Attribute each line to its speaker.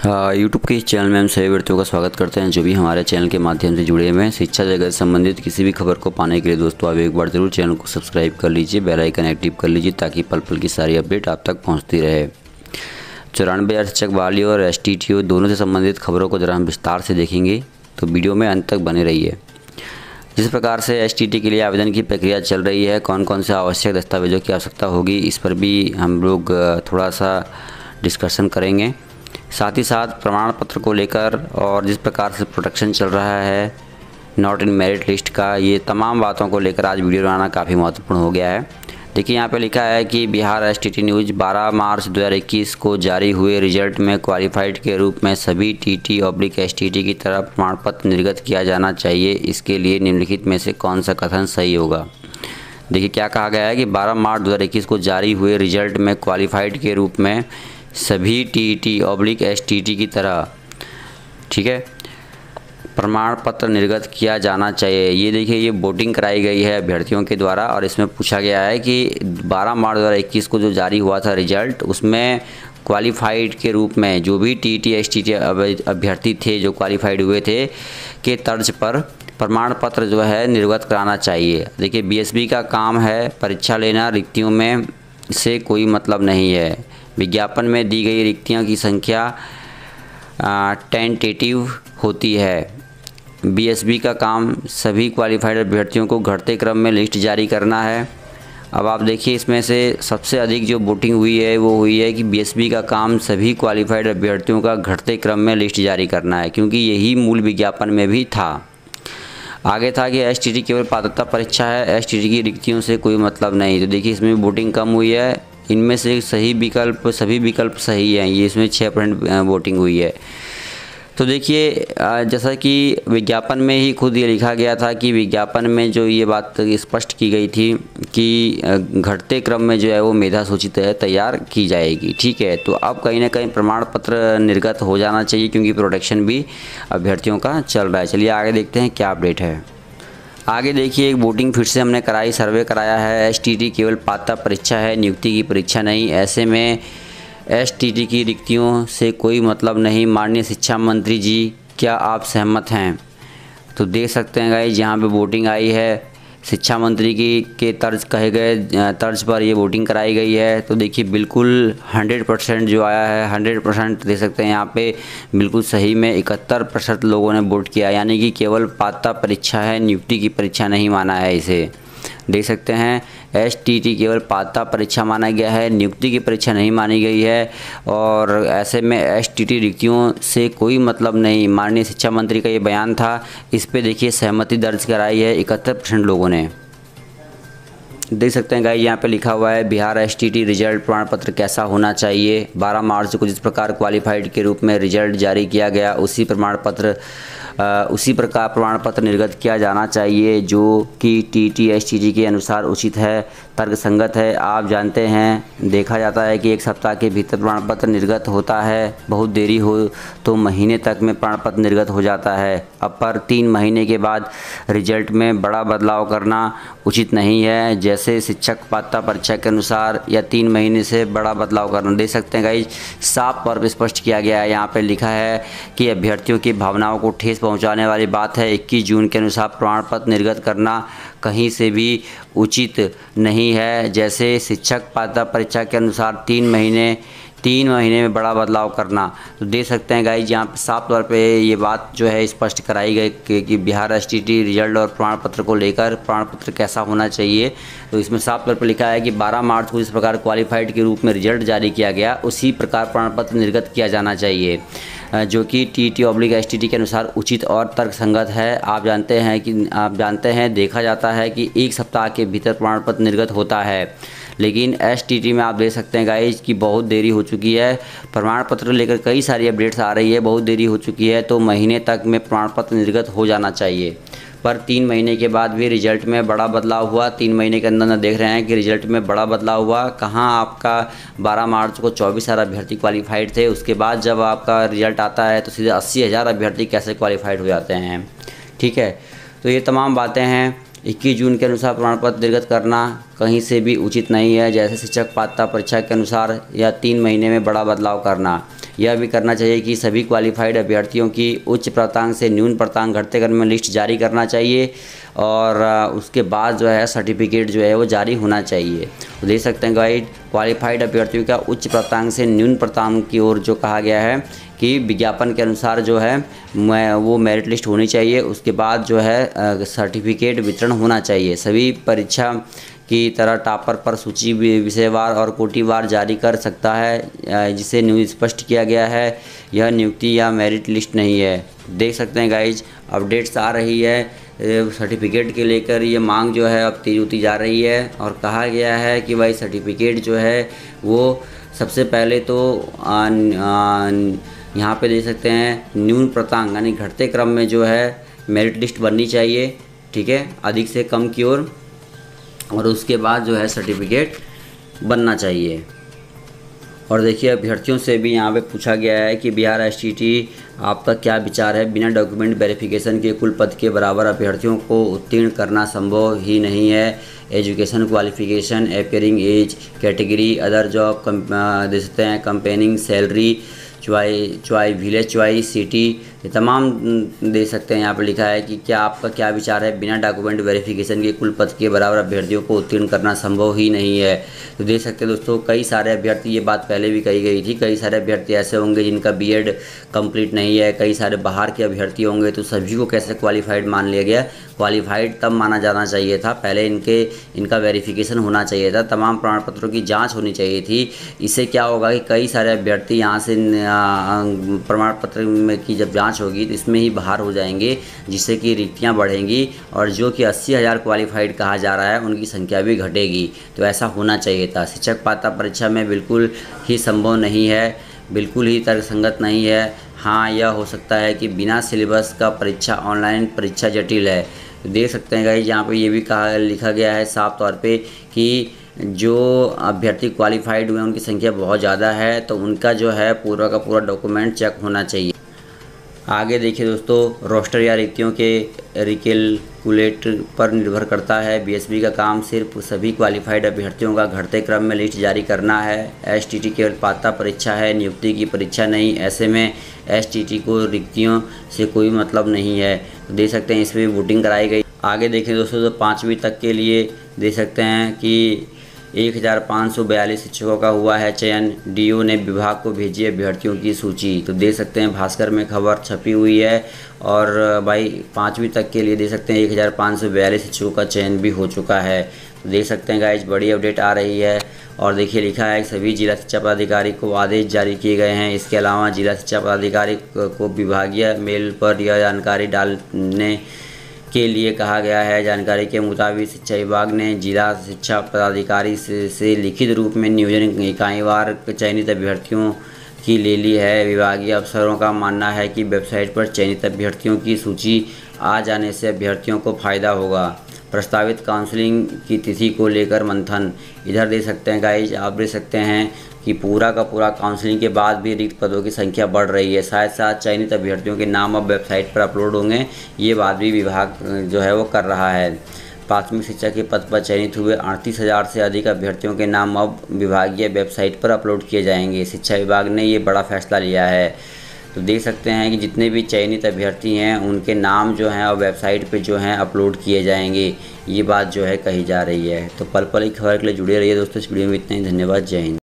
Speaker 1: YouTube के इस channel में हम सभी व्यक्तियों का स्वागत करते हैं जो भी हमारे चैनल के माध्यम से जुड़े हुए हैं। शिक्षा जगत से संबंधित किसी भी खबर को पाने के लिए दोस्तों आप एक बार ज़रूर चैनल को सब्सक्राइब कर लीजिए, बेल आइकन एक्टिव कर लीजिए ताकि पल पल की सारी अपडेट आप तक पहुंचती रहे। 94,000 शिक्षक बहाली और STTO दोनों से संबंधित खबरों को जरा हम विस्तार से देखेंगे, तो वीडियो में अंत तक बने रहिए। जिस प्रकार से STT के लिए आवेदन की प्रक्रिया चल रही है, कौन कौन से आवश्यक दस्तावेजों की आवश्यकता होगी, इस पर भी हम लोग थोड़ा सा डिस्कशन करेंगे। साथ ही साथ प्रमाण पत्र को लेकर और जिस प्रकार से प्रोटेक्शन चल रहा है नॉट इन मेरिट लिस्ट का, ये तमाम बातों को लेकर आज वीडियो बनाना काफ़ी महत्वपूर्ण हो गया है। देखिए यहाँ पे लिखा है कि बिहार STT न्यूज़ 12 मार्च 2021 को जारी हुए रिजल्ट में क्वालिफाइड के रूप में सभी TT/STT की तरह प्रमाण पत्र निर्गत किया जाना चाहिए। इसके लिए निम्नलिखित में से कौन सा कथन सही होगा। देखिए क्या कहा गया है कि 12 मार्च 2021 को जारी हुए रिजल्ट में क्वालिफाइड के रूप में सभी TT/STT की तरह, ठीक है, प्रमाण पत्र निर्गत किया जाना चाहिए। ये देखिए ये वोटिंग कराई गई है अभ्यर्थियों के द्वारा और इसमें पूछा गया है कि 12 मार्च 2021 को जो जारी हुआ था रिजल्ट, उसमें क्वालिफाइड के रूप में जो भी TT/STT अभ्यर्थी थे जो क्वालिफाइड हुए थे के तर्ज पर प्रमाण पत्र जो है निर्गत कराना चाहिए। देखिए BSB का काम है परीक्षा लेना, रिक्तियों में से कोई मतलब नहीं है। विज्ञापन में दी गई रिक्तियों की संख्या टेंटेटिव होती है। BSB का काम सभी क्वालिफाइड अभ्यर्थियों को घटते क्रम में लिस्ट जारी करना है। अब आप देखिए इसमें से सबसे अधिक जो वोटिंग हुई है वो हुई है कि BSB का काम सभी क्वालिफाइड अभ्यर्थियों का घटते क्रम में लिस्ट जारी करना है, क्योंकि यही मूल विज्ञापन में भी था। आगे था कि STT केवल पात्रता परीक्षा है, STT की रिक्तियों से कोई मतलब नहीं। तो देखिए इसमें वोटिंग कम हुई है, इनमें से सही विकल्प सभी विकल्प सही हैं, ये इसमें 6% वोटिंग हुई है। तो देखिए जैसा कि विज्ञापन में ही खुद ये लिखा गया था कि विज्ञापन में जो ये बात स्पष्ट की गई थी कि घटते क्रम में जो है वो मेधा सूची तैयार की जाएगी, ठीक है। तो अब कहीं ना कहीं प्रमाण पत्र निर्गत हो जाना चाहिए क्योंकि प्रोटेक्शन भी अभ्यर्थियों का चल रहा है। चलिए आगे देखते हैं क्या अपडेट है। आगे देखिए एक वोटिंग फिर से हमने कराई, सर्वे कराया है। STT केवल पात्रता परीक्षा है, नियुक्ति की परीक्षा नहीं। ऐसे में STT की रिक्तियों से कोई मतलब नहीं। माननीय शिक्षा मंत्री जी, क्या आप सहमत हैं? तो देख सकते हैं गाइस यहाँ पे वोटिंग आई है, शिक्षा मंत्री की के तर्ज कहे गए तर्ज पर ये वोटिंग कराई गई है। तो देखिए बिल्कुल 100% जो आया है 100% देख सकते हैं यहाँ पे बिल्कुल सही में 71% लोगों ने वोट किया, यानी कि केवल पात्रता परीक्षा है, नियुक्ति की परीक्षा नहीं माना है इसे। देख सकते हैं STT केवल पात्रता परीक्षा माना गया है, नियुक्ति की परीक्षा नहीं मानी गई है। और ऐसे में STT रिक्तियों से कोई मतलब नहीं, माननीय शिक्षा मंत्री का ये बयान था। इस पे देखिए सहमति दर्ज कराई है 71% लोगों ने। देख सकते हैं गाइस यहाँ पे लिखा हुआ है बिहार STT रिजल्ट प्रमाण पत्र कैसा होना चाहिए। 12 मार्च को जिस प्रकार क्वालिफाइड के रूप में रिजल्ट जारी किया गया उसी प्रकार प्रमाण पत्र निर्गत किया जाना चाहिए, जो कि TT/STT के अनुसार उचित है, तर्कसंगत है। आप जानते हैं देखा जाता है कि 1 सप्ताह के भीतर प्रमाण पत्र निर्गत होता है, बहुत देरी हो तो महीने तक में प्रमाण पत्र निर्गत हो जाता है। अब पर 3 महीने के बाद रिजल्ट में बड़ा बदलाव करना उचित नहीं है, जैसे शिक्षक पात्रता परीक्षा के अनुसार, या 3 महीने से बड़ा बदलाव करना। देख सकते हैं गाइस साफ तौर पर स्पष्ट किया गया है। यहाँ पे लिखा है कि अभ्यर्थियों की भावनाओं को ठेस पहुंचाने वाली बात है। 21 जून के अनुसार प्रमाण पत्र निर्गत करना कहीं से भी उचित नहीं है, जैसे शिक्षक पात्रता परीक्षा के अनुसार 3 महीने में बड़ा बदलाव करना। तो देख सकते हैं गाइस यहाँ पे साफ तौर पे ये बात जो है स्पष्ट कराई गई कि बिहार STT रिजल्ट और प्रमाण पत्र को लेकर प्रमाण पत्र कैसा होना चाहिए। तो इसमें साफ तौर पर लिखा है कि 12 मार्च को जिस प्रकार क्वालिफाइड के रूप में रिजल्ट जारी किया गया उसी प्रकार प्रमाण पत्र निर्गत किया जाना चाहिए, जो कि TT/STT के अनुसार उचित और तर्कसंगत है। आप जानते हैं देखा जाता है कि 1 सप्ताह के भीतर प्रमाण पत्र निर्गत होता है, लेकिन STT में आप देख सकते हैं गाइस कि बहुत देरी हो चुकी है। प्रमाण पत्र लेकर कई सारी अपडेट्स आ रही है, बहुत देरी हो चुकी है। तो महीने तक में प्रमाण पत्र निर्गत हो जाना चाहिए, पर 3 महीने के बाद भी रिजल्ट में बड़ा बदलाव हुआ। 3 महीने के अंदर देख रहे हैं कि रिजल्ट में बड़ा बदलाव हुआ। कहाँ आपका 12 मार्च को 24,000 अभ्यर्थी क्वालिफाइड थे, उसके बाद जब आपका रिजल्ट आता है तो सीधे 80,000 अभ्यर्थी कैसे क्वालिफाइड हो जाते हैं, ठीक है। तो ये तमाम बातें हैं। 21 जून के अनुसार प्रमाण पत्र निर्गत करना कहीं से भी उचित नहीं है, जैसे शिक्षक पात्रता परीक्षा के अनुसार, या 3 महीने में बड़ा बदलाव करना। यह भी करना चाहिए कि सभी क्वालिफाइड अभ्यर्थियों की उच्च प्राप्तांक से न्यून प्राप्तांक घटते क्रम में लिस्ट जारी करना चाहिए और उसके बाद जो है सर्टिफिकेट जो है वो जारी होना चाहिए। तो देख सकते हैं गाइड, क्वालिफाइड अभ्यर्थियों का उच्च प्राप्तांक से न्यून प्राप्तांक की ओर जो कहा गया है कि विज्ञापन के अनुसार जो है वो मेरिट लिस्ट होनी चाहिए। उसके बाद जो है सर्टिफिकेट वितरण होना चाहिए। सभी परीक्षा की तरह टॉपर पर सूची विषयवार और कोटिवार जारी कर सकता है, जिसे स्पष्ट किया गया है यह नियुक्ति या मेरिट लिस्ट नहीं है। देख सकते हैं गाइज, अपडेट्स आ रही है सर्टिफिकेट के लेकर, ये मांग जो है अब तेज होती जा रही है और कहा गया है कि भाई सर्टिफिकेट जो है वो सबसे पहले तो यहाँ पे देख सकते हैं न्यून प्राप्तांक यानी घटते क्रम में जो है मेरिट लिस्ट बननी चाहिए, ठीक है, अधिक से कम की ओर, और उसके बाद जो है सर्टिफिकेट बनना चाहिए। और देखिए अभ्यर्थियों से भी यहाँ पे पूछा गया है कि बिहार एसटीटी आपका क्या विचार है, बिना डॉक्यूमेंट वेरिफिकेशन के कुल पद के बराबर अभ्यर्थियों को उत्तीर्ण करना संभव ही नहीं है। Education qualification, appearing age category, other job दे सकते हैं, comparing salary, village choice, city, ये तमाम दे सकते हैं। यहाँ पर लिखा है कि क्या आपका क्या विचार है, बिना डॉक्यूमेंट वेरिफिकेशन के कुल पद के बराबर अभ्यर्थियों को उत्तीर्ण करना संभव ही नहीं है। तो देख सकते हैं दोस्तों, कई सारे अभ्यर्थी, ये बात पहले भी कही गई थी, कई सारे अभ्यर्थी ऐसे होंगे जिनका बीएड कंप्लीट नहीं है, कई सारे बाहर के अभ्यर्थी होंगे, तो सभी को कैसे क्वालिफाइड मान लिया गया। क्वालिफाइड तब माना जाना चाहिए था, पहले इनका वेरिफिकेशन होना चाहिए था, तमाम प्रमाण पत्रों की जाँच होनी चाहिए थी। इससे क्या होगा कि कई सारे अभ्यर्थी यहाँ से प्रमाण पत्र की जब जांच होगी तो इसमें ही बाहर हो जाएंगे, जिससे कि रिक्तियां बढ़ेंगी और जो कि 80,000 क्वालिफाइड कहा जा रहा है उनकी संख्या भी घटेगी। तो ऐसा होना चाहिए था। शिक्षक पात्रता परीक्षा में बिल्कुल ही संभव नहीं है, बिल्कुल ही तर्कसंगत नहीं है। हाँ, यह हो सकता है कि बिना सिलेबस का परीक्षा, ऑनलाइन परीक्षा जटिल है। तो देख सकते हैं गाइस, यहाँ पे ये भी लिखा गया है साफ तौर पे कि जो अभ्यर्थी क्वालिफाइड हुए उनकी संख्या बहुत ज़्यादा है, तो उनका जो है पूरा का पूरा डॉक्यूमेंट चेक होना चाहिए। आगे देखिए दोस्तों, रोस्टर या रिक्तियों के रिकेलकुलेट पर निर्भर करता है। बीएसबी का काम सिर्फ सभी क्वालिफाइड अभ्यर्थियों का घटते क्रम में लिस्ट जारी करना है। एसटीटी केवल पात्रता परीक्षा है, नियुक्ति की परीक्षा नहीं। ऐसे में एसटीटी को रिक्तियों से कोई मतलब नहीं है। तो देख सकते हैं इसमें वोटिंग कराई गई। आगे देखें दोस्तों, तो 5वीं तक के लिए देख सकते हैं कि 1542 शिक्षकों का हुआ है चयन। डीओ ने विभाग को भेजी अभ्यर्थियों की सूची। तो देख सकते हैं भास्कर में खबर छपी हुई है और भाई 5वीं तक के लिए देख सकते हैं 1542 शिक्षकों का चयन भी हो चुका है। तो देख सकते हैं गाइस, बड़ी अपडेट आ रही है। और देखिए लिखा है सभी जिला शिक्षा पदाधिकारी को आदेश जारी किए गए हैं। इसके अलावा जिला शिक्षा पदाधिकारी को विभागीय मेल पर यह जानकारी डालने के लिए कहा गया है। जानकारी के मुताबिक शिक्षा विभाग ने जिला शिक्षा पदाधिकारी से लिखित रूप में नियोजन इकाईवार चयनित अभ्यर्थियों की ले ली है। विभागीय अफसरों का मानना है कि वेबसाइट पर चयनित अभ्यर्थियों की सूची आ जाने से अभ्यर्थियों को फायदा होगा। प्रस्तावित काउंसलिंग की तिथि को लेकर मंथन। इधर दे सकते हैं गाइज, आप देख सकते हैं कि पूरा का पूरा काउंसलिंग के बाद भी रिक्त पदों की संख्या बढ़ रही है। साथ साथ चयनित अभ्यर्थियों के नाम अब वेबसाइट पर अपलोड होंगे, ये बात भी विभाग जो है वो कर रहा है। प्राथमिक शिक्षा के पद पर चयनित हुए 38,000 से अधिक अभ्यर्थियों के नाम अब विभागीय वेबसाइट पर अपलोड किए जाएंगे। शिक्षा विभाग ने ये बड़ा फैसला लिया है। तो देख सकते हैं कि जितने भी चयनित अभ्यर्थी हैं उनके नाम जो हैं और वेबसाइट पे जो हैं अपलोड किए जाएंगे, ये बात जो है कही जा रही है। तो पल पल की खबर के लिए जुड़े रहिए दोस्तों। इस वीडियो में इतना ही। धन्यवाद। जय हिंद।